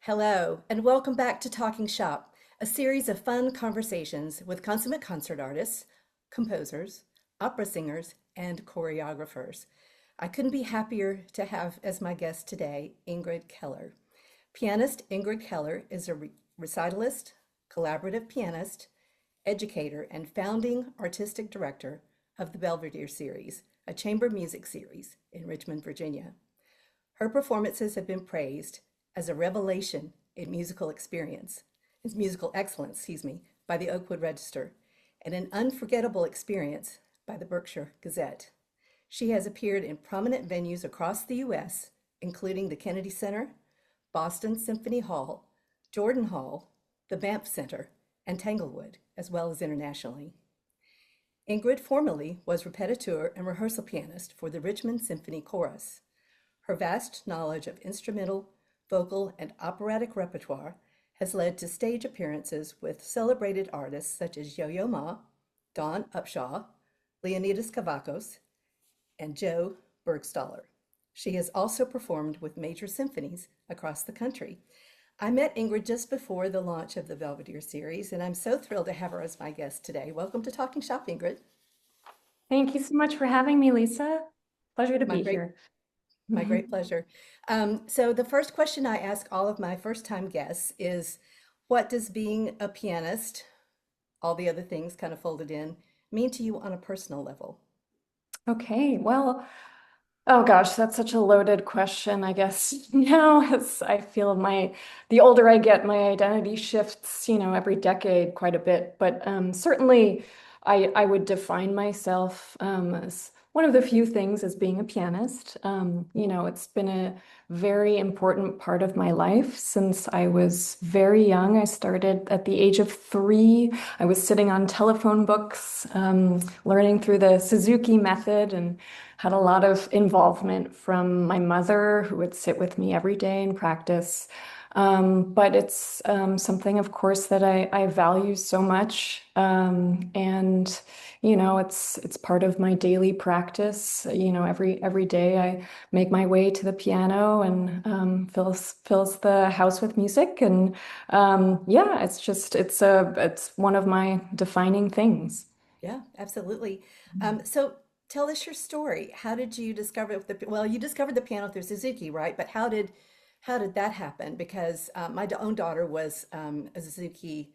Hello, and welcome back to Talking Shop, a series of fun conversations with consummate concert artists, composers, opera singers, and choreographers. I couldn't be happier to have as my guest today Ingrid Keller. Pianist Ingrid Keller is a recitalist, collaborative pianist, educator, and founding artistic director of the Belvedere series, a chamber music series in Richmond, Virginia. Her performances have been praised as a revelation in musical excellence, by the Oakwood Register, and an unforgettable experience by the Berkshire Gazette. She has appeared in prominent venues across the U.S., including the Kennedy Center, Boston Symphony Hall, Jordan Hall, the Banff Centre, and Tanglewood, as well as internationally. Ingrid formerly was repetiteur and rehearsal pianist for the Richmond Symphony Chorus. Her vast knowledge of instrumental, vocal, and operatic repertoire has led to stage appearances with celebrated artists such as Yo-Yo Ma, Don Upshaw, Leonidas Kavakos, and Joe Bergstaller. She has also performed with major symphonies across the country. I met Ingrid just before the launch of the Belvedere series, and I'm so thrilled to have her as my guest today. Welcome to Talking Shop, Ingrid. Thank you so much for having me, Lisa. Pleasure to My be great, here. my great pleasure. So the first question I ask all of my first-time guests is, what does being a pianist, all the other things kind of folded in, mean to you on a personal level? Okay, well, oh gosh, that's such a loaded question, I guess. Now, as I feel the older I get, my identity shifts, every decade quite a bit. But certainly I would define myself as one of the few things as being a pianist. It's been a very important part of my life since I was very young. I started at the age of 3. I was sitting on telephone books, learning through the Suzuki method, and had a lot of involvement from my mother, who would sit with me every day and practice. But it's something, of course, that I value so much. And it's part of my daily practice. Every day I make my way to the piano and fills the house with music. And yeah, it's one of my defining things. Yeah, absolutely. So tell us your story. How did you discover well, you discovered the piano through Suzuki, right? But how did that happen? Because my own daughter was a Suzuki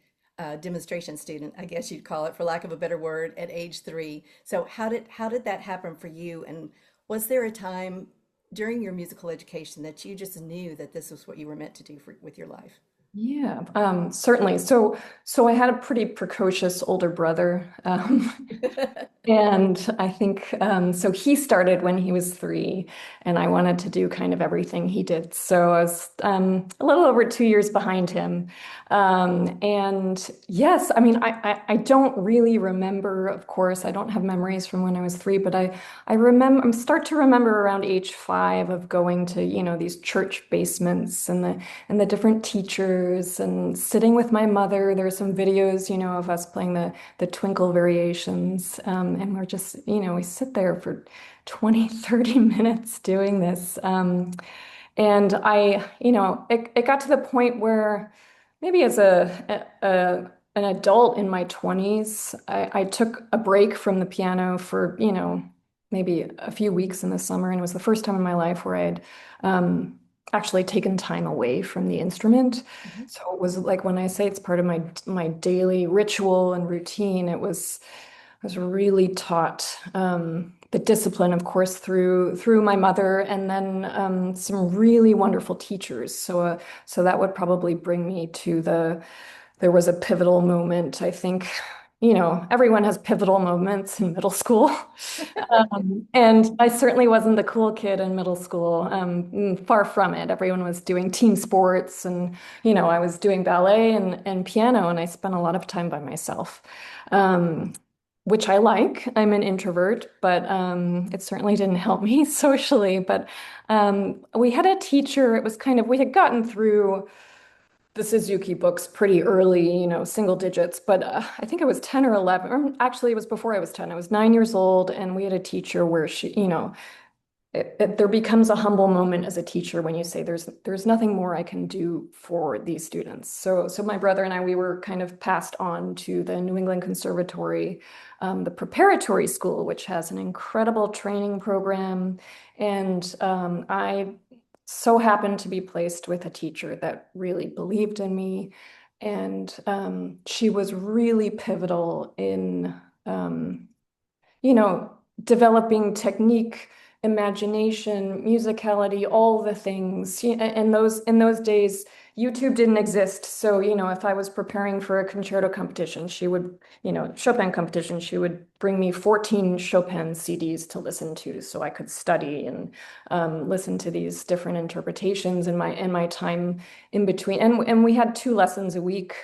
demonstration student, I guess you'd call it, for lack of a better word, at age 3. So how did that happen for you? And was there a time during your musical education that you just knew that this was what you were meant to do with your life? Yeah, certainly. So I had a pretty precocious older brother. And I think so he started when he was 3, and I wanted to do kind of everything he did. So I was a little over 2 years behind him. And yes, I mean, I don't really remember, of course, I don't have memories from when I was 3, but I remember, I start to remember around age 5 of going to, these church basements and the different teachers and sitting with my mother. There's some videos, of us playing the twinkle variations. And we're just, we sit there for 20, 30 minutes doing this. And it got to the point where maybe as an adult in my 20s, I took a break from the piano for, maybe a few weeks in the summer. And it was the first time in my life where I had actually taken time away from the instrument. Mhm. So it was like when I say it's part of my daily ritual and routine, I was really taught the discipline, of course, through my mother, and then some really wonderful teachers. So that would probably bring me to there was a pivotal moment. I think, everyone has pivotal moments in middle school. And I certainly wasn't the cool kid in middle school. Far from it. Everyone was doing team sports, and I was doing ballet and piano, and I spent a lot of time by myself. Um, which I like. I'm an introvert, but it certainly didn't help me socially. But we had a teacher, it was kind of, we had gotten through the Suzuki books pretty early, single digits, but I think I was 10 or 11, or actually it was before I was 10. I was 9 years old, and we had a teacher where there becomes a humble moment as a teacher when you say there's nothing more I can do for these students. So my brother and I, we were kind of passed on to the New England Conservatory, the preparatory school, which has an incredible training program. And I so happened to be placed with a teacher that really believed in me. And she was really pivotal in you know, developing technique, imagination, musicality, all the things. And those in those days, YouTube didn't exist. So, if I was preparing for a concerto competition, she would, Chopin competition, she would bring me 14 Chopin CDs to listen to so I could study and listen to these different interpretations in my time in between. And we had 2 lessons a week.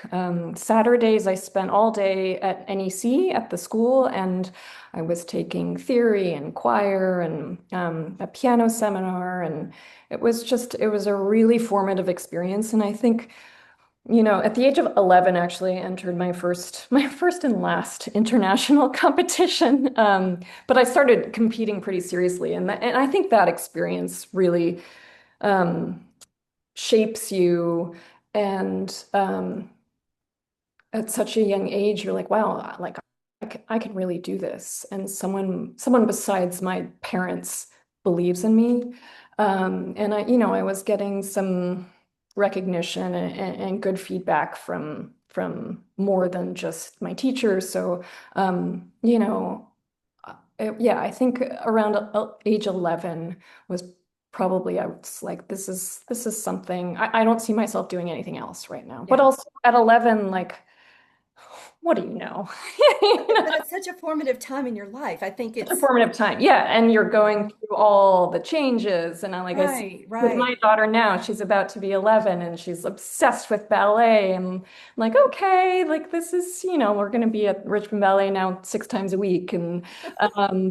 Saturdays I spent all day at NEC at the school, and I was taking theory and choir and a piano seminar, and it was a really formative experience. And I think, at the age of 11, actually, I entered my first and last international competition. But I started competing pretty seriously, and I think that experience really um, shapes you. And at such a young age, you're like, wow, like I can really do this. And someone besides my parents believes in me. And I was getting some recognition and good feedback from more than just my teachers. So, yeah, I think around age 11 was probably, I was like, this is something I don't see myself doing anything else right now. But Yeah. also at 11, like, what do you know? But it's such a formative time in your life. I think Such a it's formative time. Yeah. And you're going through all the changes. And I see right, with my right. daughter now, she's about to be 11 and she's obsessed with ballet. And I'm like, okay, like this is, we're going to be at Richmond Ballet now 6 times a week. And,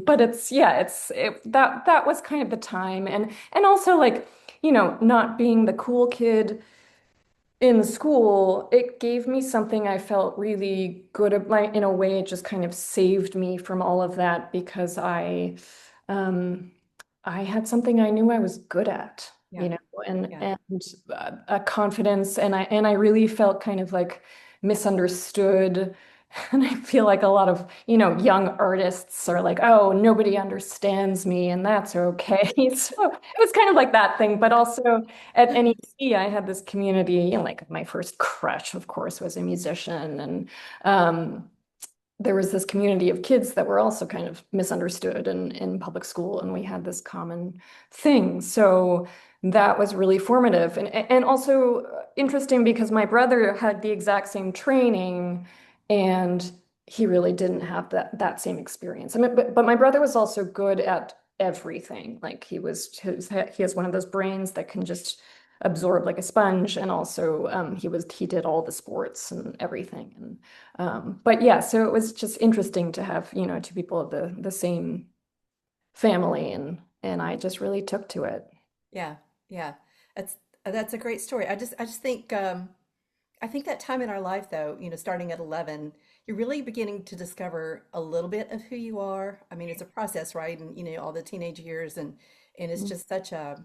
but that was kind of the time. And also like, not being the cool kid in school, it gave me something I felt really good about. Like, in a way, it just kind of saved me from all of that because um, I had something I knew I was good at, Yeah, and yeah. and a confidence, and I really felt kind of like misunderstood. And I feel like a lot of, young artists are like, oh, nobody understands me, and that's okay. So it was kind of like that thing, but also at NEC, I had this community, like my first crush, of course, was a musician. And um, there was this community of kids that were also kind of misunderstood in public school, and we had this common thing. So that was really formative and also interesting because my brother had the exact same training, and he really didn't have that same experience. I mean, but my brother was also good at everything. Like he has one of those brains that can just absorb like a sponge, and also he did all the sports and everything. And but yeah, so it was just interesting to have, two people of the same family, and I just really took to it. Yeah, yeah. That's that's a great story. I just think I think that time in our life though, starting at 11, you're really beginning to discover a little bit of who you are. I mean, it's a process, right? And all the teenage years and it's just such a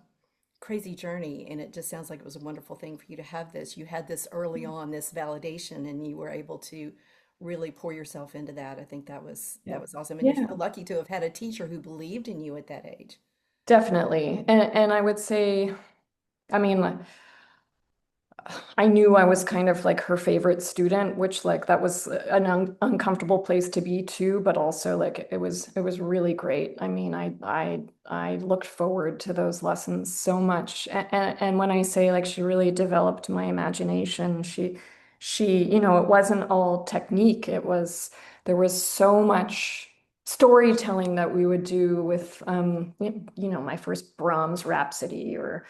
crazy journey and it just sounds like it was a wonderful thing for you to have this. You had this early on, this validation and you were able to really pour yourself into that. I think that Yeah. was awesome and you Yeah, feel lucky to have had a teacher who believed in you at that age. definitely. And I would say, I mean, like, I knew I was kind of like her favorite student, which like that was an uncomfortable place to be too, but also like it was really great. I mean, I looked forward to those lessons so much. And when I say like she really developed my imagination, she, it wasn't all technique. There was so much storytelling that we would do with my first Brahms Rhapsody, or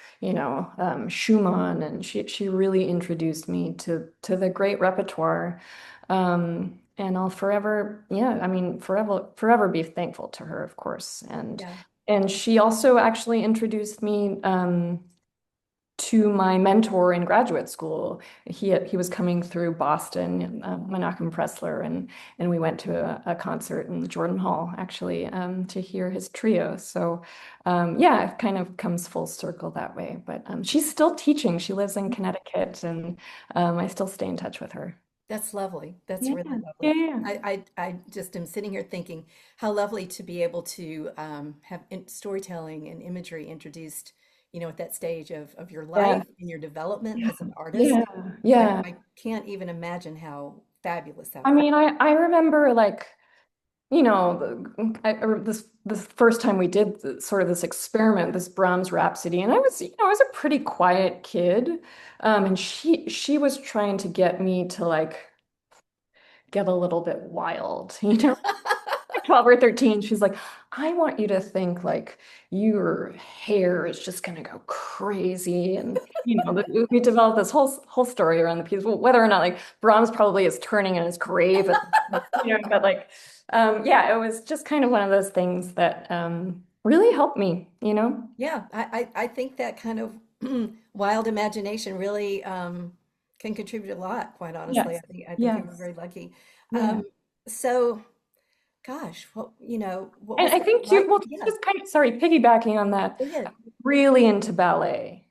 Schumann, and she really introduced me to the great repertoire. And I'll forever, yeah, I mean, forever be thankful to her, of course. And Yeah. and she also actually introduced me to my mentor in graduate school. He was coming through Boston, Menachem Pressler, and we went to a concert in Jordan Hall actually to hear his trio. So yeah, it kind of comes full circle that way. But she's still teaching. She lives in Connecticut, and I still stay in touch with her. That's lovely. That's Yeah, really yeah, lovely. yeah. I just am sitting here thinking how lovely to be able to have storytelling and imagery introduced, at that stage of your Yeah, life and your development yeah, as an artist. yeah, yeah. I can't even imagine how fabulous that I would. mean, I remember like, this first time we did sort of this experiment, this Brahms Rhapsody, and I was a pretty quiet kid, and she was trying to get me to like get a little bit wild, 12 or 13. She's like, I want you to think like your hair is just gonna go crazy. And we developed this whole story around the piece, whether or not like Brahms probably is turning in his grave, but like yeah, it was just kind of one of those things that really helped me. Yeah, I think that kind of wild imagination really can contribute a lot, quite honestly. Yes. I think you were Yes. very lucky. Yeah. So gosh, what And was I it think too, like? well, Yeah, just kind of, sorry, piggybacking on that, go ahead. really into ballet.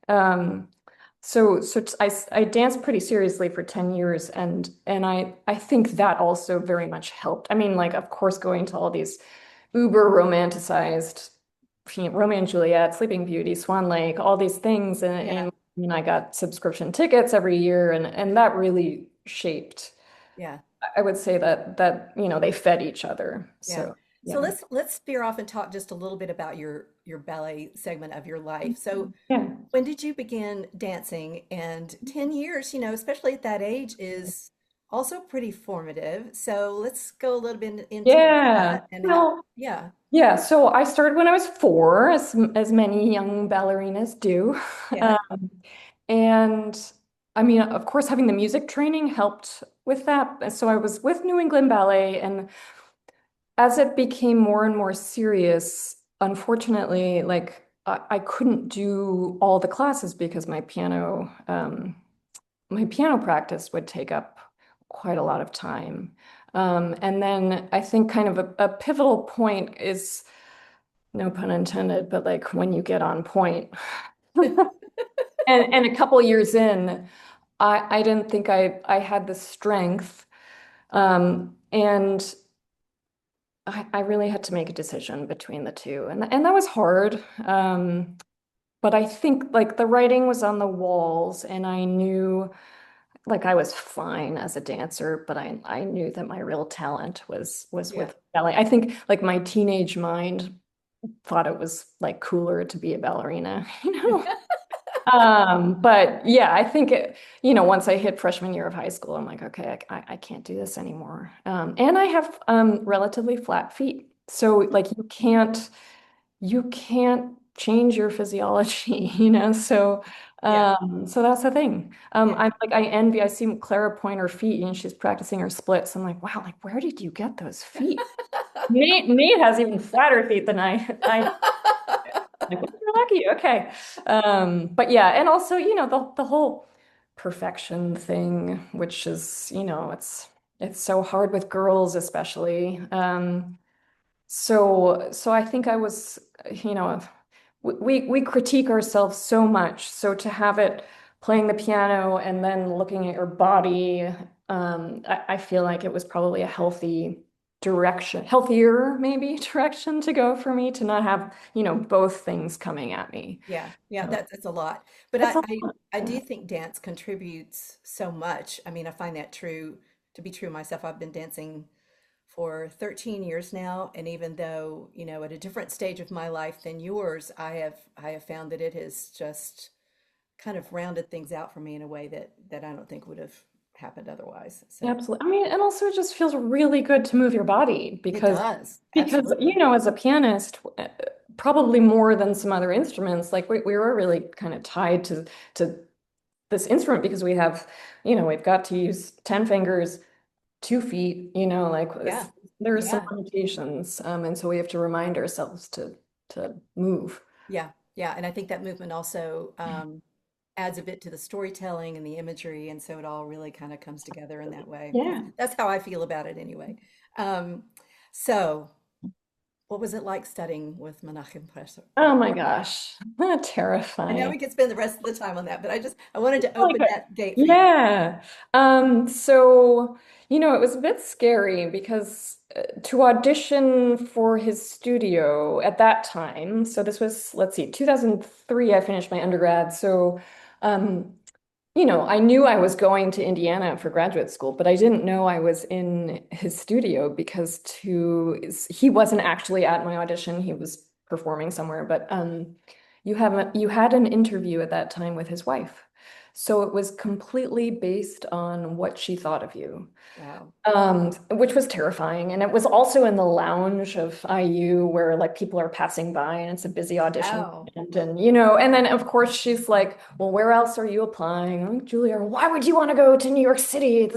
So I danced pretty seriously for 10 years, and I think that also very much helped. I mean, like, of course, going to all these uber romanticized, Romeo and Juliet, Sleeping Beauty, Swan Lake, all these things, Yeah, and I got subscription tickets every year, and that really shaped. yeah, I would say that they fed each other. yeah. So So yeah, let's veer off and talk just a little bit about your ballet segment of your life. So yeah. when did you begin dancing? And 10 years, especially at that age, is also pretty formative. So let's go a little bit into Yeah. that and how, Well, yeah, yeah. So I started when I was 4, as many young ballerinas do. yeah, And I mean, of course, having the music training helped with that. So I was with New England Ballet, and as it became more and more serious, unfortunately, like I couldn't do all the classes because my piano practice would take up quite a lot of time. And then I think kind of a pivotal point is, no pun intended, but like when you get on point. And a couple years in, I didn't think I had the strength. And I really had to make a decision between the two. And that was hard. But I think like the writing was on the walls, and I knew like I was fine as a dancer, but I knew that my real talent was yeah. with ballet. I think like my teenage mind thought it was like cooler to be a ballerina, you know? But yeah, I think once I hit freshman year of high school, I'm like, okay, I can't do this anymore. And I have relatively flat feet. So like you can't change your physiology, So Yeah, so that's the thing. yeah. I see Clara point her feet and she's practicing her splits. I'm like, wow, like where did you get those feet? Nate has even flatter feet than I like, well, you're lucky. Okay. But yeah, and also, the whole perfection thing, which is, it's so hard with girls, especially. So I think I was, you know, we critique ourselves so much. So to have it playing the piano and then looking at your body, I feel like it was probably a healthier maybe direction to go for me to not have, both things coming at me. Yeah, yeah, So that's a lot. But it's I, a I lot. I Yeah. do think dance contributes so much. I mean, I find that true to be true myself. I've been dancing for 13 years now, and even though, at a different stage of my life than yours, I have found that it has just kind of rounded things out for me in a way that I don't think would have happened otherwise. So Absolutely. I mean, and also it just feels really good to move your body it because does. because Absolutely. as a pianist, probably more than some other instruments, like we were really kind of tied to this instrument because we've got to use 10 fingers, 2 feet, like Yeah. there are some Yeah. limitations. And so we have to remind ourselves to move. Yeah. Yeah. And I think that movement also adds a bit to the storytelling and the imagery, and so it all really kind of comes together in that way. Yeah. That's how I feel about it anyway. Um, so, what was it like studying with Menachem Oh Professor? my gosh, I know terrifying. we could spend the rest of the time on that, but I wanted to Like open it. that gate for you. Yeah. So, it was a bit scary because to audition for his studio at that time, so this was, let's see, 2003, I finished my undergrad. So, um, I knew I was going to Indiana for graduate school, but I didn't know I was in his studio because he wasn't actually at my audition. He was performing somewhere, but you had an interview at that time with his wife. So it was completely based on what she thought of you, Wow. which was terrifying. And it was also in the lounge of IU where like people are passing by and it's a busy audition. Oh, And then of course she's like, well, where else are you applying? I'm like, Julia, why would you want to go to New York City? I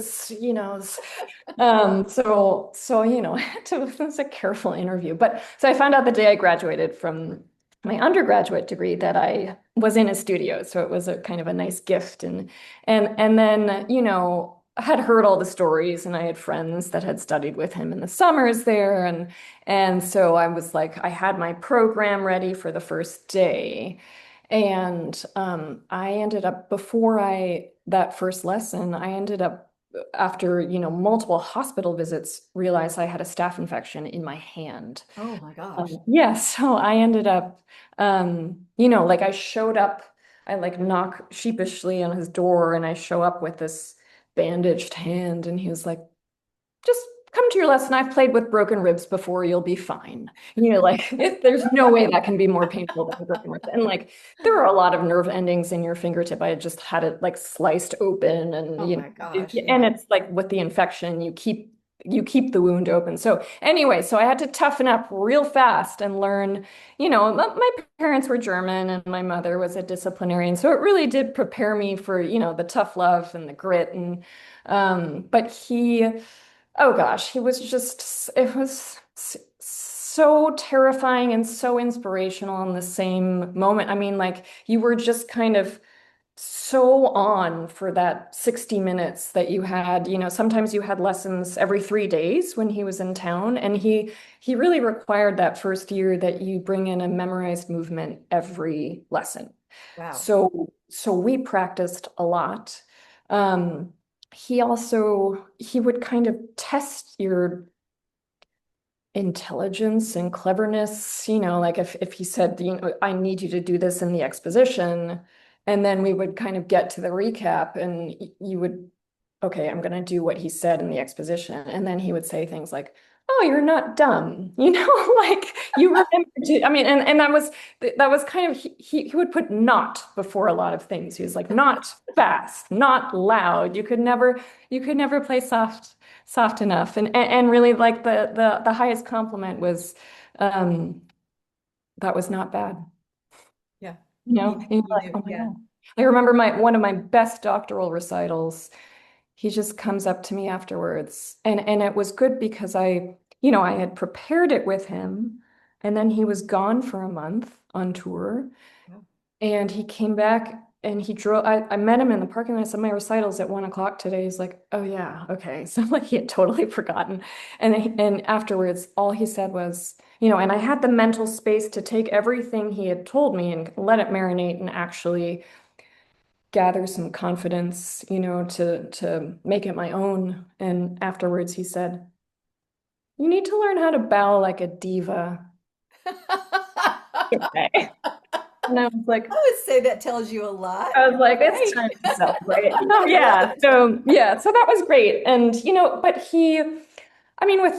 had to, it was a careful interview. But so I found out the day I graduated from my undergraduate degree that I was in a studio. So it was a kind of a nice gift. And then, I had heard all the stories and I had friends that had studied with him in the summers there. And so I was like, I had my program ready for the first day. And I ended up before that first lesson, I ended up after, multiple hospital visits, realized I had a staph infection in my hand. oh my gosh. Yeah, so I ended up, like I showed up, I like knock sheepishly on his door and I show up with this bandaged hand and he was like, just come to your lesson. I've played with broken ribs before. You'll be fine. Like there's no way that can be more painful than a broken rib. And like there are a lot of nerve endings in your fingertip. I had just had it like sliced open, and Oh my gosh. and Yeah. it's like with the infection, you keep the wound open. So anyway, so I had to toughen up real fast and learn. My parents were German and my mother was a disciplinarian, so it really did prepare me for the tough love and the grit. And but oh gosh, it was so terrifying and so inspirational in the same moment. I mean, like you were just kind of so on for that 60 minutes that you had. Sometimes you had lessons every 3 days when he was in town, and he really required that first year that you bring in a memorized movement every lesson. Wow. So we practiced a lot. Um, he would kind of test your intelligence and cleverness, like if he said, I need you to do this in the exposition, and then we would kind of get to the recap and you would, okay, I'm going to do what he said in the exposition. And then he would say things like, oh, you're not dumb, like you remember to, I mean, and that was kind of, he would put not before a lot of things. He was like, not fast, not loud. You could never play soft enough. And really like the highest compliment was, um, that was not bad. Yeah. And you're You like, knew. oh my Yeah. God. I remember one of my best doctoral recitals. He just comes up to me afterwards. And it was good because I had prepared it with him. And then he was gone for a month on tour. Wow. And he came back and he drove. I met him in the parking lot. I said, my recital's at 1 o'clock today. He's like, oh yeah, okay. So like he had totally forgotten. And afterwards, all he said was, and I had the mental space to take everything he had told me and let it marinate and actually gather some confidence, to make it my own. And afterwards he said, you need to learn how to bow like a diva. Okay. And I would say that tells you a lot. I was like, it's Great. time to celebrate. I love Yeah. it. So that was great. And but I mean, with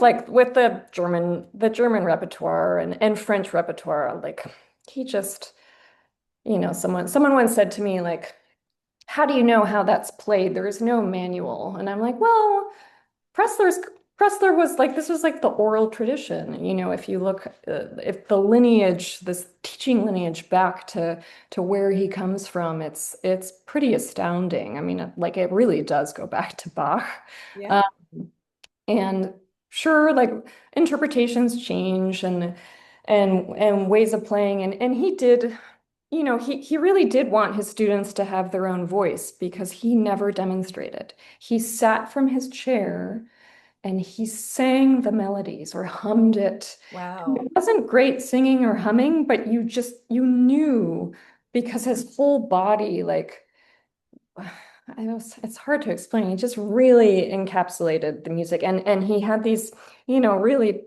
the German repertoire and French repertoire, like he just, someone once said to me, like, how do you know how that's played? There is no manual. And I'm like, well, Pressler's Pressler was like, this was like the oral tradition. If you look, if the lineage, this teaching lineage back to where he comes from, it's pretty astounding. I mean, like it really does go back to Bach. Yeah. Uh, and sure, like interpretations change and ways of playing, and he did, he really did want his students to have their own voice because he never demonstrated. He sat from his chair and he sang the melodies or hummed it. And Wow. it wasn't great singing or humming, but you knew because his whole body, like, it's hard to explain. He just really encapsulated the music. And he had these, really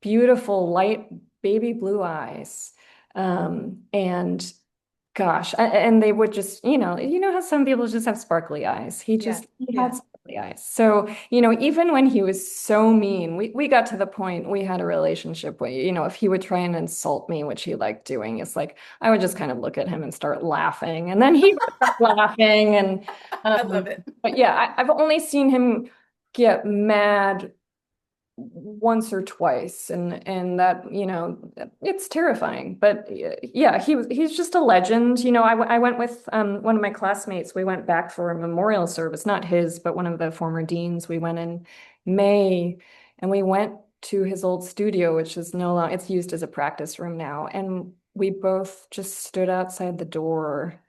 beautiful light baby blue eyes. And gosh, and they would just, how some people just have sparkly eyes. Yeah. He had Yeah. sparkly eyes. So, even when he was so mean, we got to the point we had a relationship where, if he would try and insult me, which he liked doing, it's like I would just kind of look at him and start laughing, and then he would start laughing. And I love it. but yeah, I've only seen him get mad once or twice, and that, it's terrifying. But yeah, he's just a legend. I went with one of my classmates. We went back for a memorial service, not his, but one of the former deans. We went in May, and we went to his old studio, which is no longer, it's used as a practice room now, and we both just stood outside the door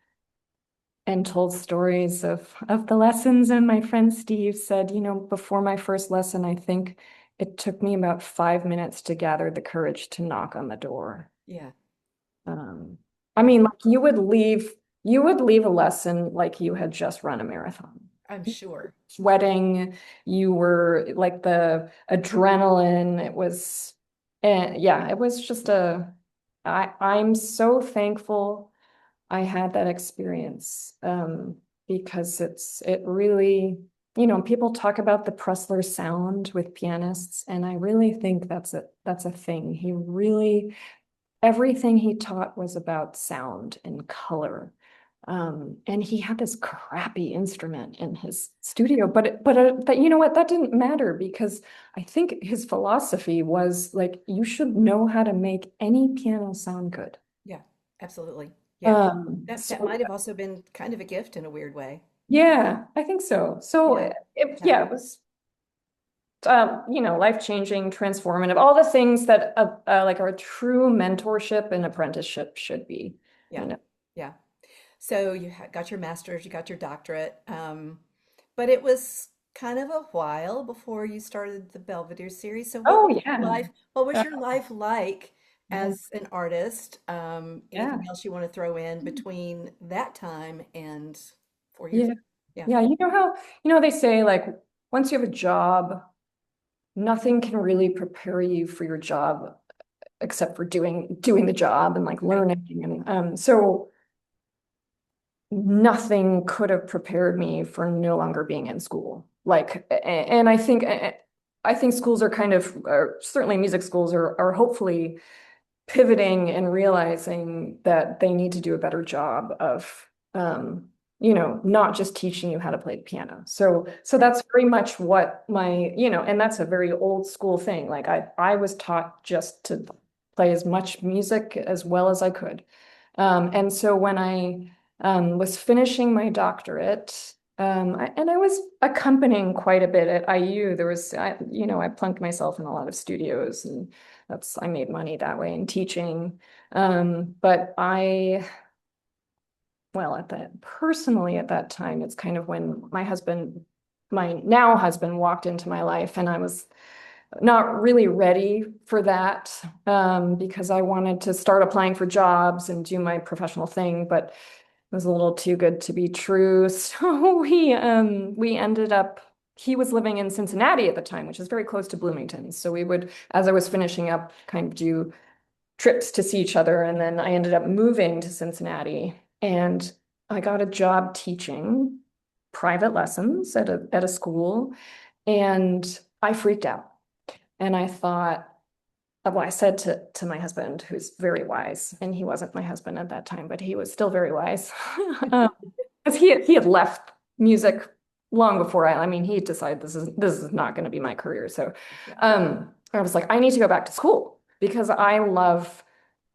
and told stories of the lessons. And my friend Steve said, before my first lesson, I think it took me about 5 minutes to gather the courage to knock on the door. Yeah. Um, I Yeah. mean, like you would leave a lesson like you had just run a marathon. I'm sure. Sweating, you were like the adrenaline. It was, yeah, it was just I'm so thankful I had that experience, because it really, people talk about the Pressler sound with pianists, and I really think that's a thing. Everything he taught was about sound and color. And he had this crappy instrument in his studio, but you know what? That didn't matter because I think his philosophy was like, you should know how to make any piano sound good. Yeah. Absolutely. Yeah. That So might have also been kind of a gift in a weird way. yeah, I think so. So Yeah. Yeah. yeah, it was, life-changing, transformative, all the things that like our true mentorship and apprenticeship should be, you Yeah. know. Yeah. So you got your master's, you got your doctorate, but it was kind of a while before you started the Belvedere series. So Oh yeah. what was Uh, your life like yeah. as an artist? Yeah. Anything else you want to throw in between that time and 4 years Yeah. ago? Yeah. Yeah. They say like once you have a job, nothing can really prepare you for your job except for doing the job and like Right. learning. And so nothing could have prepared me for no longer being in school. Like, and I think schools are kind of, certainly music schools are hopefully pivoting and realizing that they need to do a better job of, not just teaching you how to play the piano. So Right. that's very much what and that's a very old school thing. Like I was taught just to play as much music as well as I could. And so when I was finishing my doctorate, and I was accompanying quite a bit at IU. I plunked myself in a lot of studios, and I made money that way in teaching. But well, personally at that time, it's kind of when my now husband walked into my life, and I was not really ready for that, because I wanted to start applying for jobs and do my professional thing, but it was a little too good to be true. So we ended up, he was living in Cincinnati at the time, which is very close to Bloomington. So we would, as I was finishing up, kind of do trips to see each other. And then I ended up moving to Cincinnati, and I got a job teaching private lessons at a school, and I freaked out. And I thought, well, I said to my husband, who's very wise, and he wasn't my husband at that time, but he was still very wise, because he had left music long before I mean, he decided this is not going to be my career. So, Yeah. I was like, I need to go back to school because I love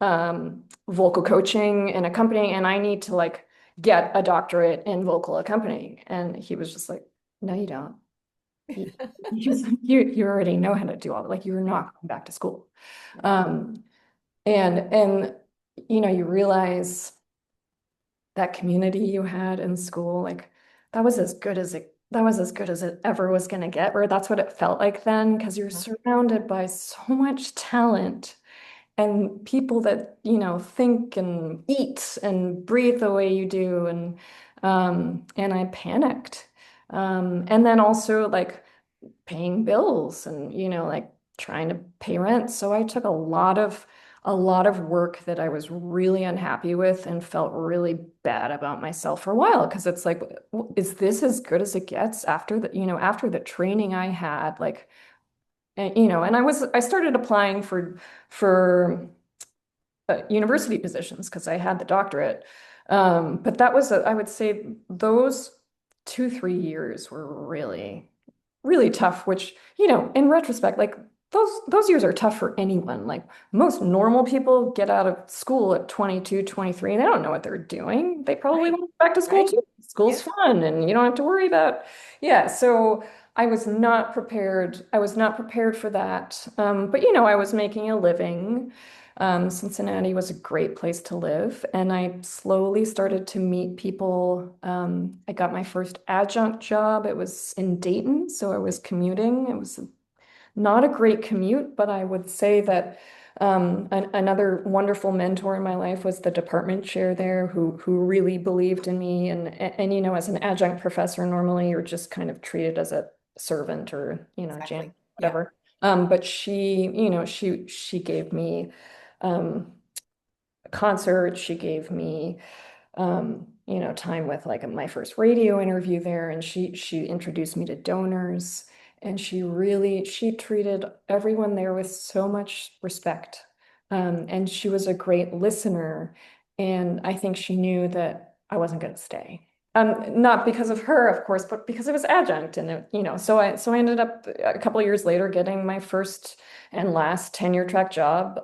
vocal coaching and accompanying, and I need to like get a doctorate in vocal accompanying. And he was just like, no, you don't. You, you already know how to do all that. Like you're not going back to school. Yeah. Um, and you realize that community you had in school, like that was as good as it ever was going to get, or that's what it felt like then, because you're Uh-huh. surrounded by so much talent and people that, think and eat and breathe the way you do. And I panicked. And then also like paying bills and, like trying to pay rent. So I took a lot of work that I was really unhappy with and felt really bad about myself for a while, because it's like, is this as good as it gets after the training I had? Like, and I started applying for university positions because I had the doctorate. But that was, I would say those 2, 3 years were really, really tough, which, in retrospect, like those years are tough for anyone. Like most normal people get out of school at 22, 23, and they don't know what they're doing. They probably Right. went back to school Right. too. School's Yeah. fun and you don't have to worry about, yeah. So I was not prepared. I was not prepared for that. But I was making a living. Cincinnati was a great place to live, and I slowly started to meet people. I got my first adjunct job. It was in Dayton, so I was commuting. It was not a great commute, but I would say that another wonderful mentor in my life was the department chair there, who really believed in me. And as an adjunct professor, normally you're just kind of treated as a servant or Exactly. janitor, Yeah. whatever. But she gave me um, a concert. She gave me time with like my first radio interview there, and she introduced me to donors, and she treated everyone there with so much respect. And she was a great listener, and I think she knew that I wasn't going to stay. Not because of her, of course, but because it was adjunct, and so I ended up a couple of years later getting my first and last tenure track job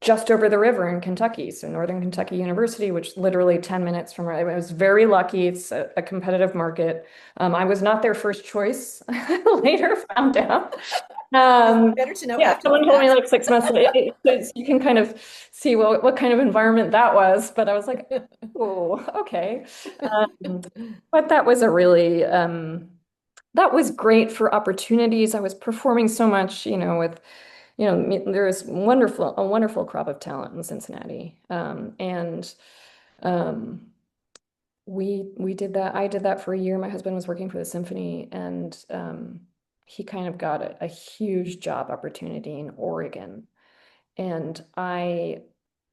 just over the river in Kentucky, so Northern Kentucky University, which literally 10 minutes from where I was very lucky. It's a competitive market. I was not their first choice. Later found out. It's Um, better to know yeah, someone told me afterwards. like 6 months. You can kind of see what kind of environment that was, but I was like, oh, okay. Um, but that was great for opportunities. I was performing so much, with there is a wonderful crop of talent in Cincinnati. And um, we did that. I did that for a year. My husband was working for the symphony, and he kind of got a huge job opportunity in Oregon. And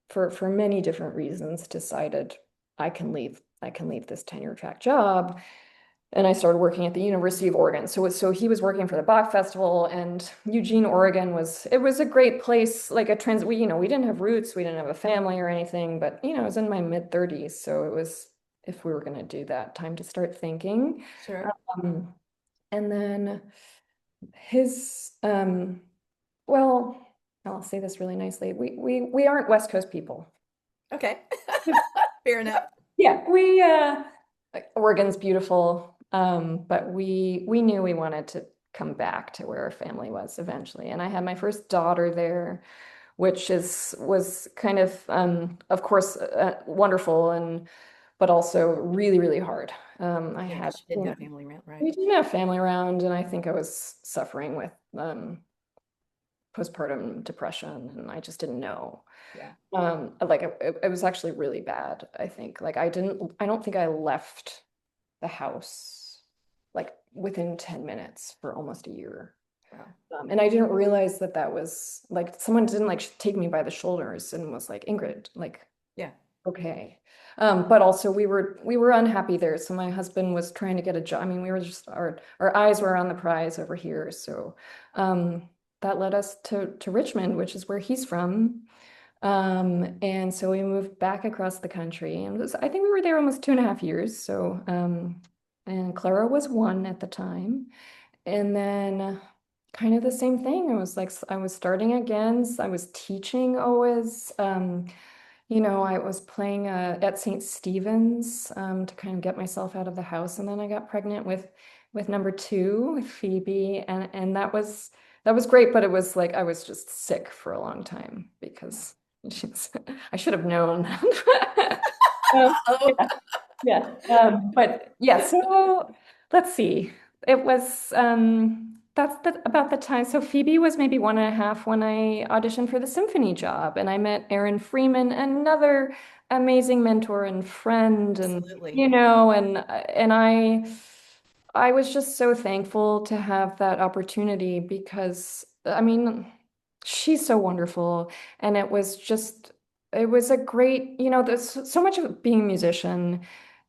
for many different reasons, decided I can leave this tenure track job, and I started working at the University of Oregon. So he was working for the Bach Festival, and Eugene, Oregon was a great place, like we didn't have roots, we didn't have a family or anything, but I was in my mid-30s, so it was, if we were going to do that, time to start thinking. Sure. Um, and then his well, I'll say this really nicely. We aren't West Coast people. Okay. Fair enough. Yeah, Oregon's beautiful, but we knew we wanted to come back to where our family was eventually. And I had my first daughter there, which was kind of course, wonderful, and but also really, really hard. I Yeah, had, because she didn't have family around, right? we didn't have family around, and I think I was suffering with postpartum depression, and I just didn't know. Yeah. Like it was actually really bad, I think. Like I don't think I left the house like within 10 minutes for almost a year. Wow. And I didn't realize that was like someone didn't like take me by the shoulders and was like, Ingrid, like, Yeah. okay. But also we were unhappy there. So my husband was trying to get a job. I mean, we were just our eyes were on the prize over here. So that led us to Richmond, which is where he's from. And so we moved back across the country, and I think we were there almost 2.5 years. So and Clara was 1 at the time. And then kind of the same thing. I was starting again. I was teaching always. I was playing at St. Stephen's to kind of get myself out of the house, and then I got pregnant with number 2, with Phoebe, and that was great, but it was like I was just sick for a long time because I should have known. Um, Oh, yeah, yeah. But yeah, so let's see. It was about the time. So Phoebe was maybe 1.5 when I auditioned for the symphony job, and I met Aaron Freeman, another amazing mentor and friend, and absolutely. you know, and I was just so thankful to have that opportunity because I mean, she's so wonderful, and it was a great, there's so much of being a musician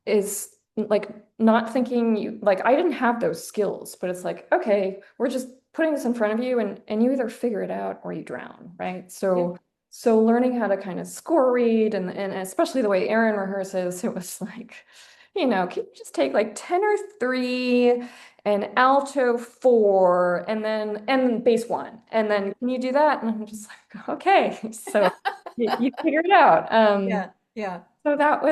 is like not thinking you like I didn't have those skills, but it's like, okay, we're just putting this in front of you and you either figure it out or you drown, right? Yeah, So learning how to kind of score read and especially the way Aaron rehearses, it was like, can you just take like tenor 3 and alto 4 and bass 1 and then can you do that? And I'm just like, okay. So you figure it out. yeah, yeah, So that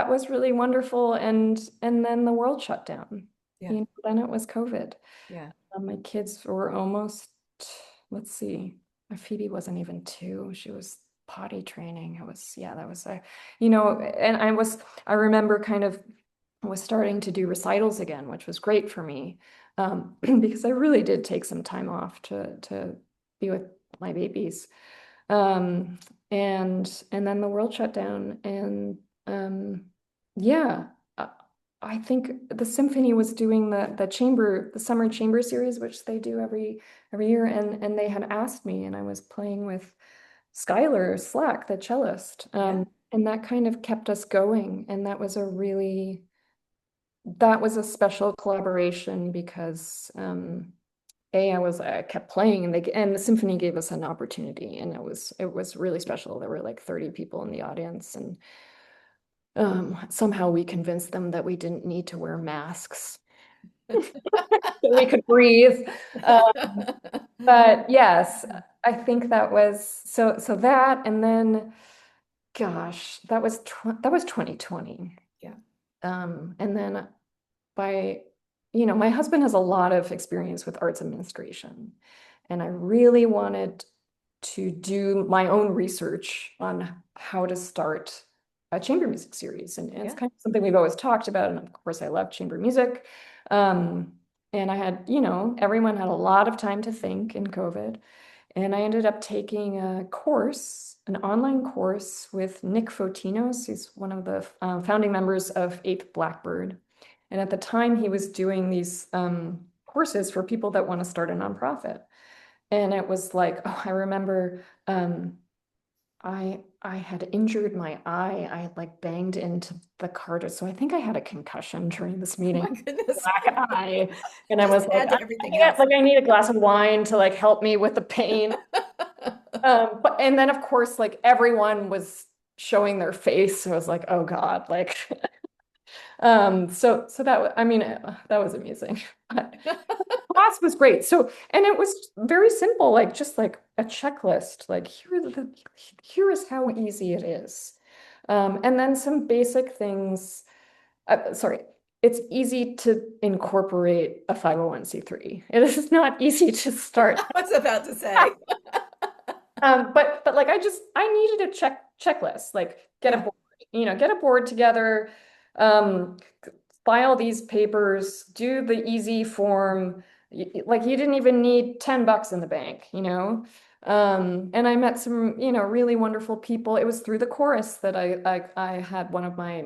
was really wonderful, and then the world shut down. yeah, Then it was COVID. yeah. My kids were almost, let's see, my Phoebe wasn't even 2. She was potty training. It was, yeah, that was and I remember kind of was starting to do recitals again, which was great for me, because I really did take some time off to be with my babies. Um, and then the world shut down, and yeah, I think the symphony was doing the summer chamber series, which they do every year, and they had asked me, and I was playing with Skylar Slack, the cellist, Yeah. and that kind of kept us going, and that was a special collaboration because I kept playing and the symphony gave us an opportunity and it was really special. There were like 30 people in the audience and somehow we convinced them that we didn't need to wear masks so we could breathe. But yes, I think that was so that and then gosh, that was 2020. Yeah, And then by, my husband has a lot of experience with arts administration, and I really wanted to do my own research on how to start a chamber music series. And it's yeah, kind of something we've always talked about. And of course, I love chamber music. Um, and I had, everyone had a lot of time to think in COVID. And I ended up taking a course, an online course with Nick Fotinos. He's one of the founding members of Eighth Blackbird. And at the time, he was doing these courses for people that want to start a nonprofit. And it was like, oh, I remember I had injured my eye. I had like banged into the carter. So I think I had a concussion during this oh my meeting. goodness. Black eye. And I Just was like, add to everything can't, else. like I need a glass of wine to like help me with the pain. But and then of course, like everyone was showing their face. So I was like, oh God, like so I mean, that was amusing. But class was great. So, and it was very simple, like just like a checklist, like here is how easy it is. And then some basic things. Sorry, it's easy to incorporate a 501(c)(3). It is not easy to start. I was about to say. But like I needed a checklist, like Yeah. get a board together, um, file these papers, do the easy form. Like you didn't even need $10 in the bank. And I met some, really wonderful people. It was through the chorus that I had one of my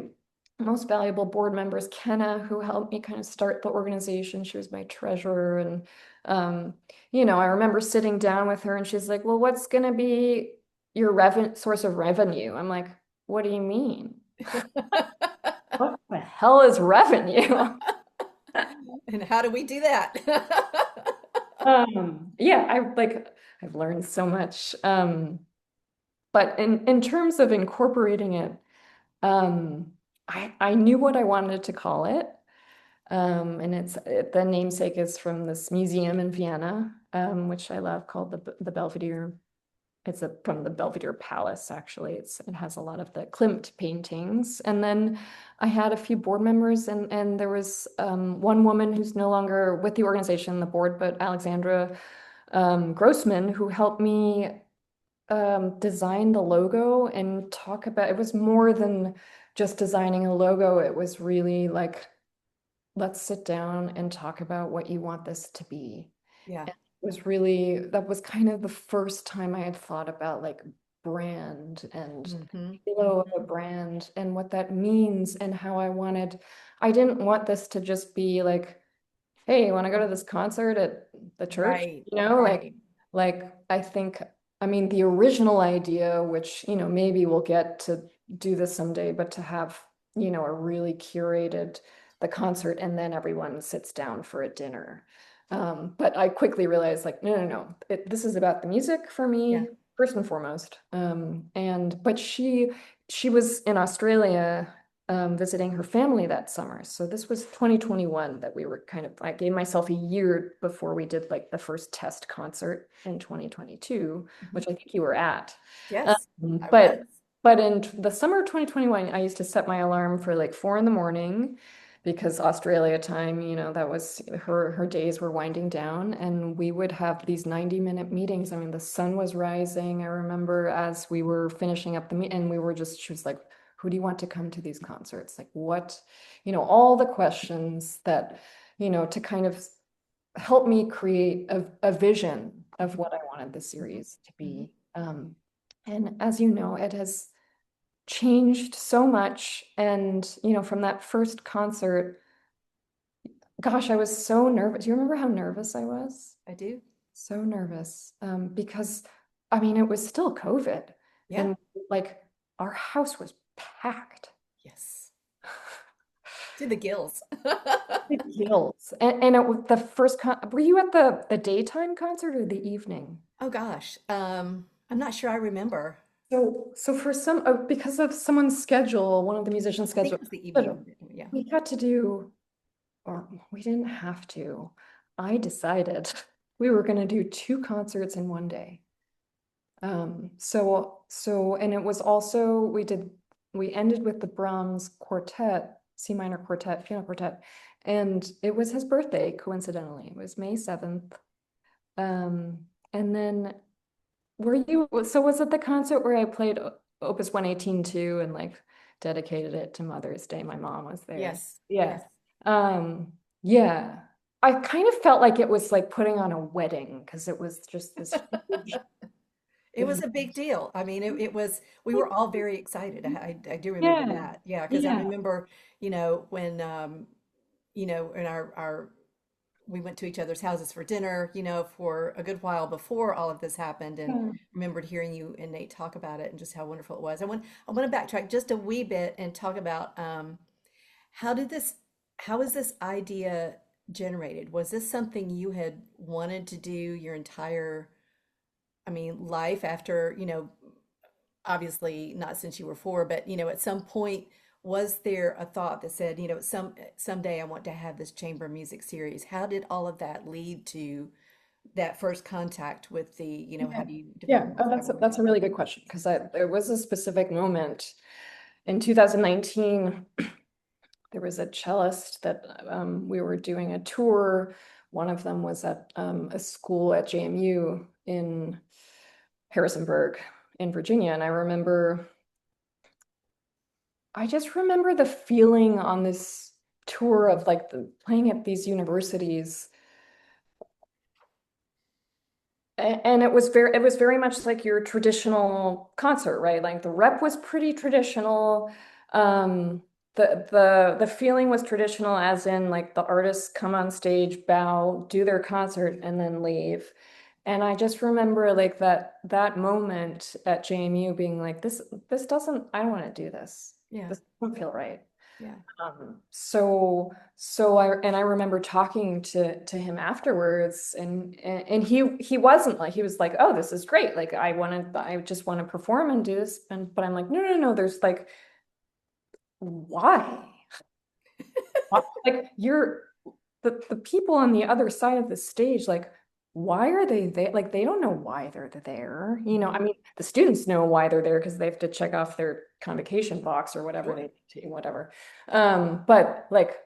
most valuable board members, Kenna, who helped me kind of start the organization. She was my treasurer and um, I remember sitting down with her and she's like, well, what's going to be your source of revenue? I'm like, what do you mean? What the hell is revenue? And how do we do that? Yeah, I've learned so much. But in terms of incorporating it, I knew what I wanted to call it. And the namesake is from this museum in Vienna, which I love, called the Belvedere. It's from the Belvedere Palace, actually. It has a lot of the Klimt paintings. And then I had a few board members, and there was one woman who's no longer with the organization, the board, but Alexandra Grossman, who helped me design the logo and talk about it was more than just designing a logo, it was really like, let's sit down and talk about what you want this to be. Yeah. And it was really, that was kind of the first time I had thought about like brand and Mm-hmm. halo of a brand and what that means and how I didn't want this to just be like, hey, you want to go to this concert at the church? Right. You know, Right. like I think, I mean, the original idea, which, maybe we'll get to do this someday, but to have, a really curated the concert and then everyone sits down for a dinner. But I quickly realized like, no, no, no, this is about the music for Yeah. me, first and foremost. But she was in Australia visiting her family that summer. So this was 2021 that we were I gave myself a year before we did like the first test concert in 2022, Mhm. which I think you were at. Um, Yes, I was. but in the summer of 2021, I used to set my alarm for like 4 in the morning because Australia time, that was her days were winding down, and we would have these 90-minute meetings. I mean, the sun was rising. I remember as we were finishing up the meet, and she was like, who do you want to come to these concerts? Like what, all the questions that, to kind of help me create a vision of what I wanted the Mhm. series to Mhm. be. And as you know, it has changed so much. And, from that first concert, gosh, I was so nervous. Do you remember how nervous I was? I do. So nervous. Because I mean, it was still COVID Yeah. and like our house was packed. Yes. To the gills. The gills. And it was the first were you at the daytime concert or the evening? Oh gosh. I'm not sure I remember. So for some because of someone's schedule, one of the musicians' I think schedule, it was the but evening. Yeah. we had to do, or we didn't have to. I decided we were going to do two concerts in one day. And it was also we ended with the Brahms quartet, C minor quartet, piano quartet, and it was his birthday, coincidentally. It was May 7th. And then was it the concert where I played Opus 118 too and like dedicated it to Mother's Day? My mom was there. Yes. Yeah. Yes. Um, yeah. I kind of felt like it was like putting on a wedding because it was just this huge It was a big deal. I mean, it was, we were all very excited. I do remember Yeah, that. Yeah. Because I yeah, remember, when, in our we went to each other's houses for dinner, for a good while before all of this happened, and yeah. remembered hearing you and Nate talk about it and just how wonderful it was. I want to backtrack just a wee bit and talk about how did this how was this idea generated? Was this something you had wanted to do your entire, I mean, life after, obviously not since you were four, but at some point, was there a thought that said, someday I want to have this chamber music series? How did all of that lead to that first contact with the, how Yeah. do you Yeah. develop Oh, this that's a idea? really good question because there was a specific moment in 2019. There was a cellist that we were doing a tour. One of them was at a school at JMU in Harrisonburg in Virginia. And I just remember the feeling on this tour of like playing at these universities. And it was very much like your traditional concert, right? Like the rep was pretty traditional. Um, the feeling was traditional, as in like the artists come on stage, bow, do their concert, and then leave. And I just remember like that moment at JMU being like, this doesn't, I don't want to do this. Yeah, This doesn't feel right. yeah. I remember talking to him afterwards, and he wasn't like, he was like, oh, this is great, like I just want to perform and do this, but I'm like, no, no, no, there's like, why? Like you're the people on the other side of the stage, like why are they there? Like they don't know why they're there. I Mhm. mean, the students know why they're there because they have to check off their convocation box or whatever Sure. they do, whatever. But like,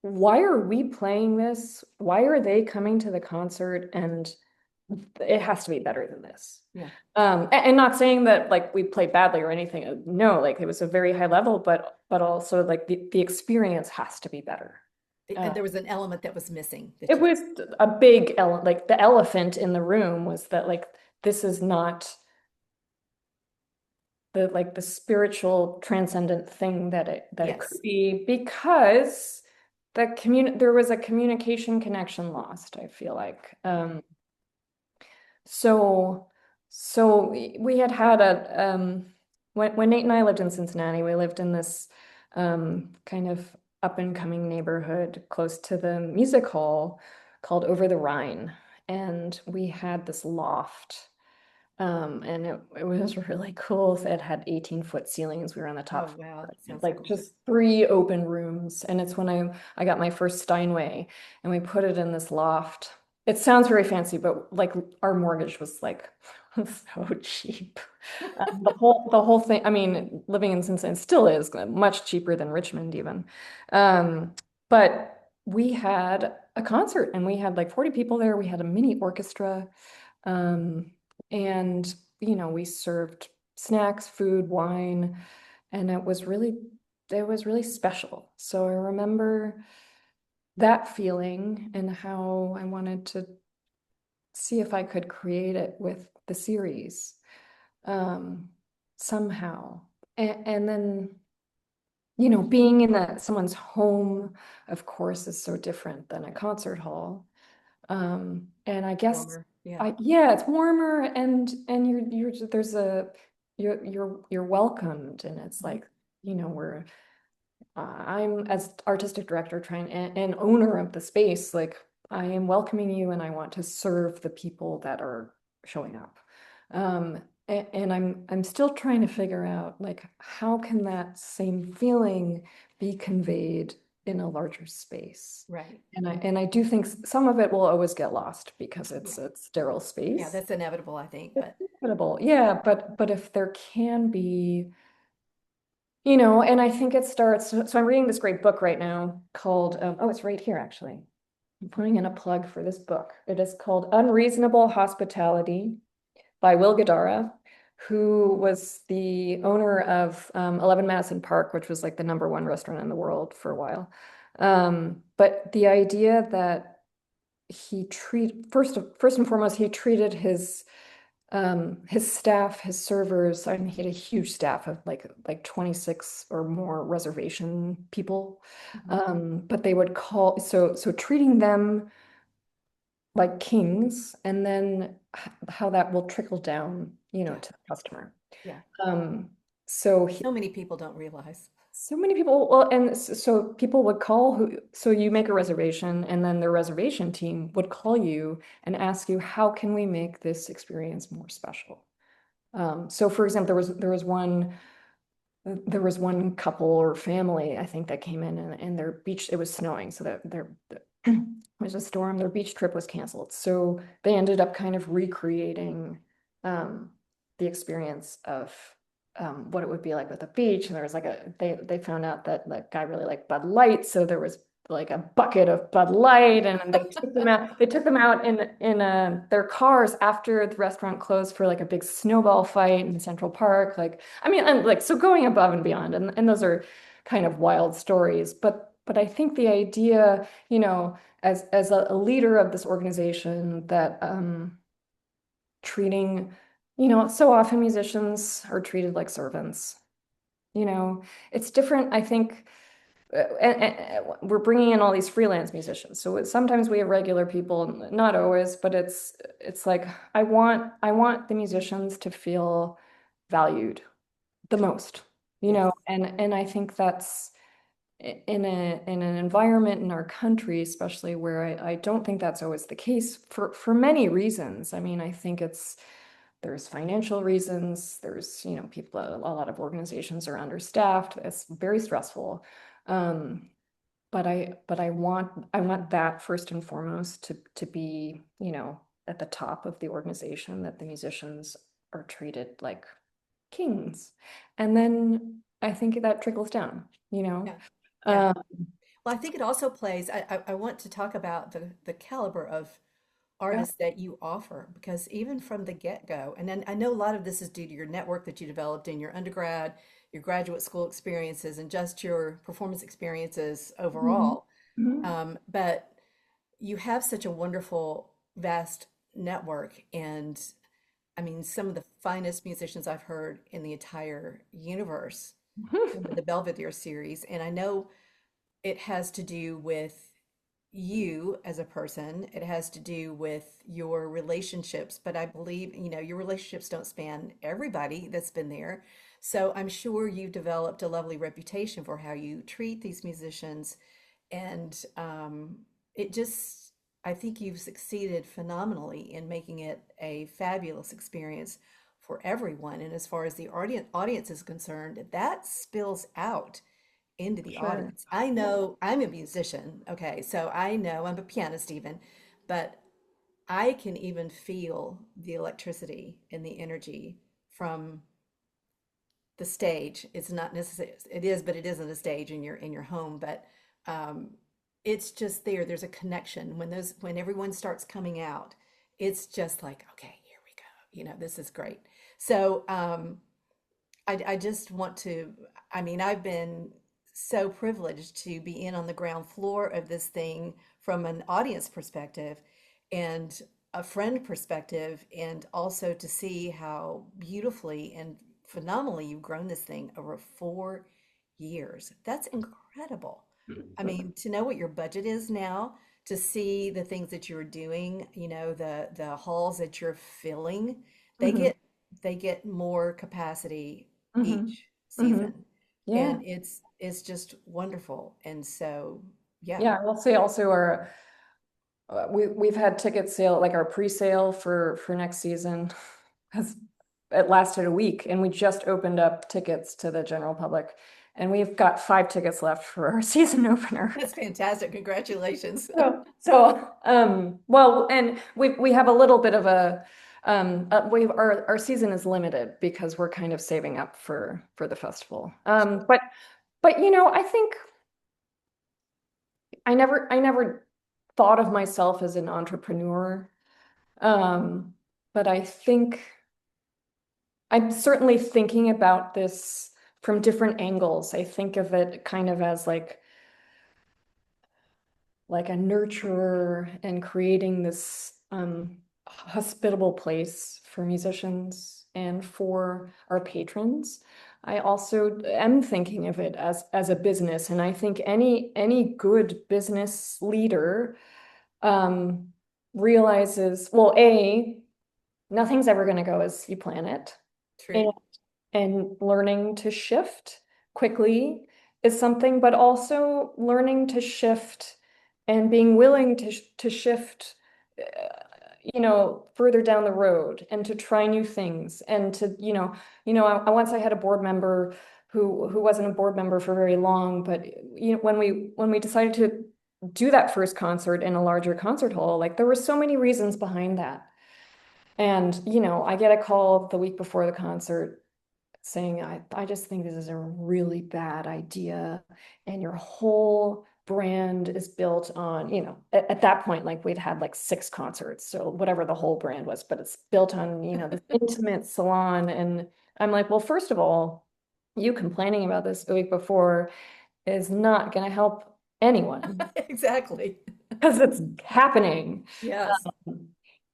why are we playing this? Why are they coming to the concert? And it has to be better than this. Yeah. And not saying that like we played badly or anything. No, like it was a very high level, but also like the experience has to be better. And Uh, there was an element that was missing that it you, was a big ele like the elephant in the room was that like this is not the spiritual transcendent thing that it yes. could be because there was a communication connection lost, I feel like. So we had when Nate and I lived in Cincinnati, we lived in this kind of up and coming neighborhood close to the music hall called Over the Rhine. And we had this loft. And it was really cool. It had 18-foot ceilings. We were on the Oh, top wow. floor, That sounds like cool. just three open rooms. And it's when I got my first Steinway and we put it in this loft. It sounds very fancy, but like our mortgage was like so cheap. The whole thing, I mean, living in Cincinnati still is much cheaper than Richmond even. Um, but we had a concert and we had like 40 people there. We had a mini orchestra. Um, and we served snacks, food, wine, and it was really special. So I remember that feeling and how I wanted to see if I could create it with the series um, somehow. And then, being in someone's home, of course, is so different than a concert hall. And I guess Warmer. Yeah. yeah, it's warmer and you're welcomed and it's Mhm. like, we're I'm as artistic director trying and owner of the space, like I am welcoming you and I want to serve the people that are showing up. And I'm still trying to figure out like how can that same feeling be conveyed in a larger space. Right. And I do think some of it will always get lost because Yeah. it's a sterile Yeah. space. That's inevitable, I think. It's But inevitable. Yeah, but if there can be, and I think it starts, so I'm reading this great book right now called, oh, it's right here actually. I'm putting in a plug for this book. It is called Unreasonable Hospitality by Will Guidara, who was the owner of 11 Madison Park, which was like the #1 restaurant in the world for a while. But the idea that first and foremost, he treated his staff, his servers. I mean, he had a huge staff of like 26 or more reservation people. mhm. But they would so treating them like kings, and then how that will trickle down, Yeah. to the customer. Yeah. Um, so So many people don't realize. so many people, well, and so people would call so you make a reservation, and then the reservation team would call you and ask you, how can we make this experience more special? So for example, there was one couple or family, I think, that came in and their beach, it was snowing, so that there was a storm, their beach trip was canceled. So they ended up kind of recreating um, the experience of what it would be like with a beach. And there was they found out that the guy really liked Bud Light, so there was like a bucket of Bud Light, and they took them out in their cars after the restaurant closed for like a big snowball fight in Central Park. Like, I mean, and like so going above and beyond, and those are kind of wild stories. But I think the idea, as a leader of this organization, that treating, so often musicians are treated like servants. It's different, I think. And we're bringing in all these freelance musicians. So sometimes we have regular people, not always, but it's like I want the musicians to feel valued the most, Yes. and I think that's in an environment in our country, especially where I don't think that's always the case for many reasons. I mean, I think there's financial reasons, there's, people, a lot of organizations are understaffed, it's very stressful. Um, but I want that first and foremost to be, at the top of the organization, that the musicians are treated like kings. And then I think that trickles down, you know. Yeah. Yeah. Um, Well, I think it also plays, I want to talk about the caliber of Yeah. artists that you offer, because even from the get-go, and then I know a lot of this is due to your network that you developed in your undergrad, your graduate school experiences, and just your performance experiences Mhm. overall. Mhm. But you have such a wonderful, vast network, and I mean, some of the finest musicians I've heard in the entire universe come to the Belvedere series, and I know it has to do with you as a person. It has to do with your relationships, but I believe, your relationships don't span everybody that's been there. So I'm sure you developed a lovely reputation for how you treat these musicians. And it just, I think you've succeeded phenomenally in making it a fabulous experience for everyone. And as far as the audience is concerned, that spills out into the Sure. audience. I know I'm a musician, okay, so I know I'm a pianist even, but I can even feel the electricity and the energy from the stage. It's not necessarily, it is, but it isn't a stage in your home, but um, it's just there. There's a connection when everyone starts coming out. It's just like, okay, here we go. This is great. So I just want to, I mean, I've been so privileged to be in on the ground floor of this thing from an audience perspective and a friend perspective, and also to see how beautifully and phenomenally you've grown this thing over 4 years. That's incredible. I mean, to know what your budget is now, to see the things that you're doing, the halls that you're filling, they Mhm. get they get more capacity Mhm. each Mhm. season, Yeah. and it's just wonderful. And so yeah. Yeah, I will say also our we've had ticket sale, like our pre-sale for next season has it lasted a week, and we just opened up tickets to the general public, and we've got 5 tickets left for our season opener. That's fantastic, congratulations. Well, and we have a little bit of our season is limited because we're kind of saving up for the festival. Sure. But I think I never thought of myself as an entrepreneur. Um, but I think I'm certainly thinking about this from different angles. I think of it kind of as like a nurturer and creating this hospitable place for musicians and for our patrons. I also am thinking of it as a business, and I think any good business leader um, realizes, well, nothing's ever going to go as you plan it, True. and learning to shift quickly is something, but also learning to shift and being willing to shift, further down the road and to try new things and to, I once I had a board member who wasn't a board member for very long, but when we decided to do that first concert in a larger concert hall, like there were so many reasons behind that. And, I get a call the week before the concert saying, I just think this is a really bad idea. And your whole brand is built on, at that point, like we'd had like 6 concerts. So whatever the whole brand was, but it's built on, this intimate salon. And I'm like, well, first of all, you complaining about this the week before is not going to help anyone Exactly. because it's happening. Yes.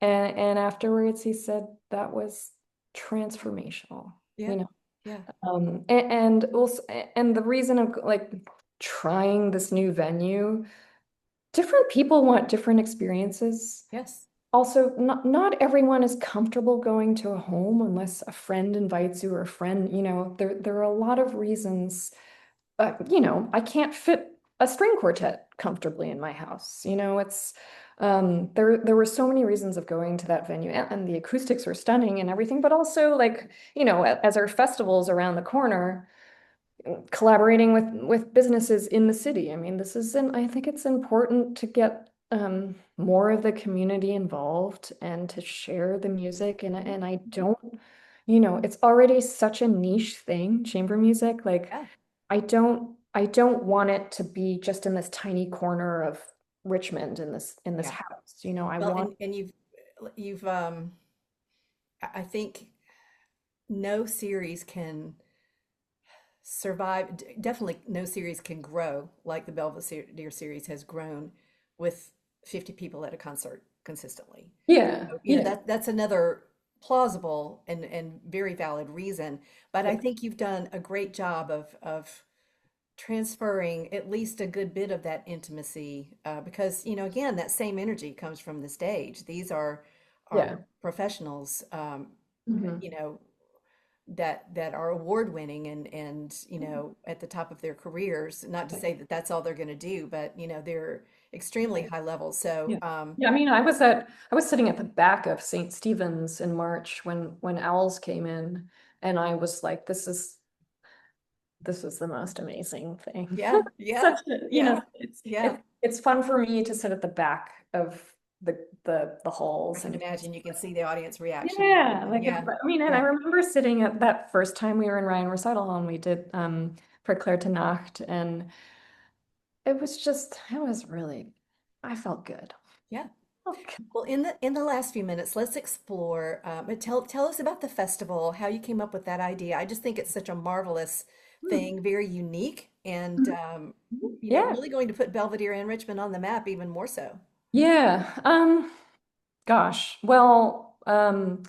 And afterwards, he said that was transformational. Yeah. You know, Yeah. and also, and the reason of like trying this new venue, different people want different experiences. Yes. Also, not everyone is comfortable going to a home unless a friend invites you or a friend, there are a lot of reasons. I can't fit a string quartet comfortably in my house. There were so many reasons of going to that venue, and the acoustics were stunning and everything, but also like, as our festival's around the corner, collaborating with businesses in the city. I mean, I think it's important to get more of the community involved and to share the music. And I don't, it's already such a niche thing, chamber music. Like Yeah. I don't want it to be just in this tiny corner of Richmond in this Yeah. house. You know, I Well, want. and you've I think no series can survive. Definitely no series can grow like the Belvedere series has grown with 50 people at a concert consistently. Yeah, So, you know, yeah, that's another plausible and very valid reason. But I yeah, think you've done a great job of transferring at least a good bit of that intimacy, because, you know, again, that same energy comes from the stage. These are yeah. professionals, Mhm. you know, that are award winning and you know at the top of their careers. Not to say that that's all they're going to do, but you know they're extremely high level. So Yeah. Yeah, I mean, I was sitting at the back of St. Stephen's in March when Owls came in, and I was like, this is the most amazing thing. yeah, yeah, Such a, you yeah, know, yeah. it's fun for me to sit at the back of the I halls can and imagine you can see the audience reaction and yeah, everything. like Yeah, I mean, and I yeah, remember sitting at that first time we were in Ryan Recital Hall and we did for Claire to Nacht, and it was really, I felt good. yeah. Okay. Well, in the last few minutes, let's explore. But tell us about the festival, how you came up with that idea. I just think it's such a marvelous Hmm. thing, very unique, and Mhm. you know, Yeah. really going to put Belvedere and Richmond on the map even more so. Yeah. Gosh. Well,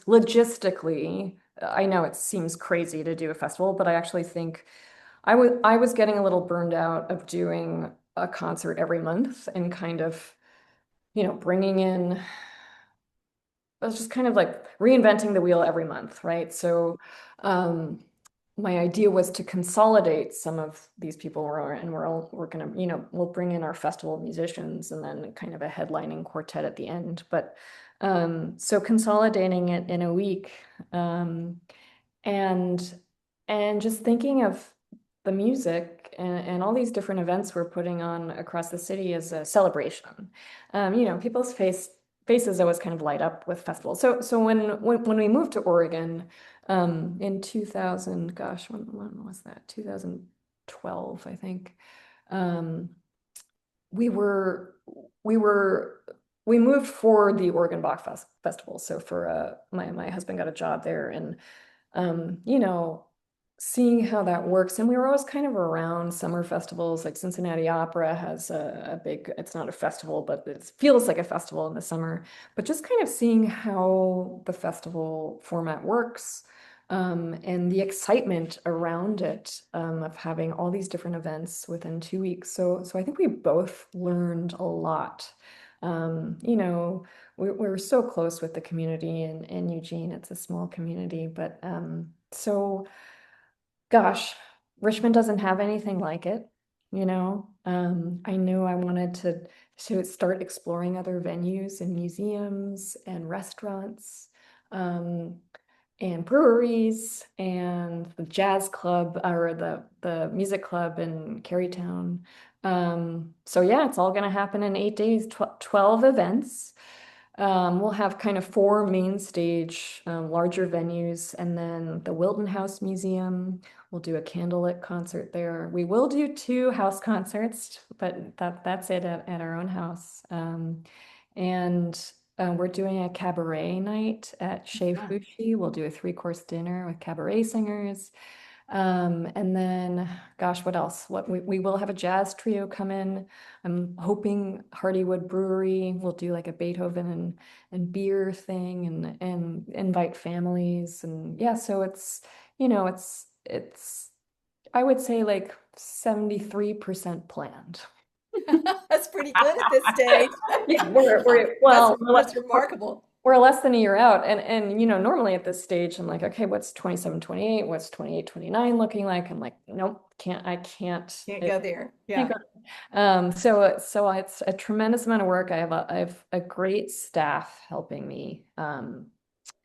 logistically, I know it seems crazy to do a festival, but I actually think I was getting a little burned out of doing a concert every month and kind of, bringing in I was just kind of like reinventing the wheel every month, right? So, um, my idea was to consolidate some of these people and we're gonna, we'll bring in our festival musicians and then kind of a headlining quartet at the end. But so consolidating it in a week, um, and just thinking of the music and all these different events we're putting on across the city as a celebration. People's faces always kind of light up with festivals. So when we moved to Oregon in 2000, gosh, when was that? 2012, I think. Um, we were we were we moved for the Oregon Festival. So for my husband got a job there, and you know, seeing how that works. And we were always kind of around summer festivals, like Cincinnati Opera has a big, it's not a festival, but it feels like a festival in the summer. But just kind of seeing how the festival format works, and the excitement around it, of having all these different events within 2 weeks. So I think we both learned a lot. You know, we're so close with the community in Eugene. It's a small community, but so gosh, Richmond doesn't have anything like it, you know. I knew I wanted to start exploring other venues and museums and restaurants, um, and breweries and the jazz club or the music club in Carytown. So yeah, it's all going to happen in 8 days, 12 events. We'll have kind of four main stage, larger venues, and then the Wilton House Museum. We'll do a candlelit concert there. We will do two house concerts, but that's it at our own house. And we're doing a cabaret night at Chez Fun. Fushi. We'll do a three-course dinner with cabaret singers. And then, gosh, what else? We will have a jazz trio come in. I'm hoping Hardywood Brewery will do like a Beethoven and beer thing and invite families. And yeah, so it's I would say like 73% planned. That's pretty good at this stage. Yeah, That's well, that's remarkable. we're less than a year out. And normally at this stage, I'm like, okay, what's 27, 28? What's 28, 29 looking like? I'm like, nope, I can't. Can't go there. Can't Yeah. go. So it's a tremendous amount of work. I have a great staff helping me, and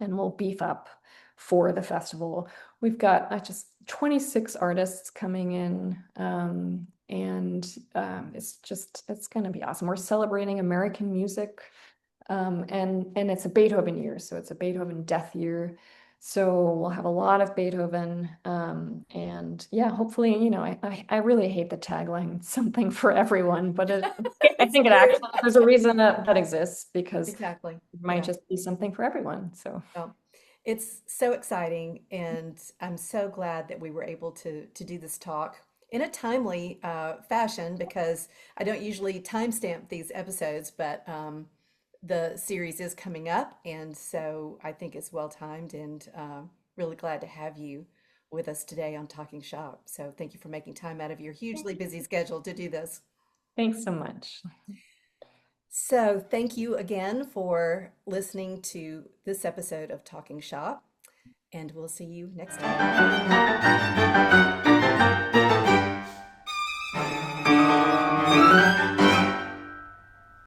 we'll beef up for the festival. We've got just 26 artists coming in, and it's going to be awesome. We're celebrating American music, and it's a Beethoven year, so it's a Beethoven death year. So we'll have a lot of Beethoven. And yeah, hopefully, I really hate the tagline, something for everyone, but I It's think it true. actually, there's a reason that exists because Exactly. it might Yeah. just be something for everyone. So Well, it's so exciting, and I'm so glad that we were able to do this talk in a timely fashion because I don't usually timestamp these episodes, but the series is coming up, and so I think it's well timed, and really glad to have you with us today on Talking Shop. So thank you for making time out of your hugely busy schedule to do this. thanks so much. So, thank you again for listening to this episode of Talking Shop, and we'll see you next time.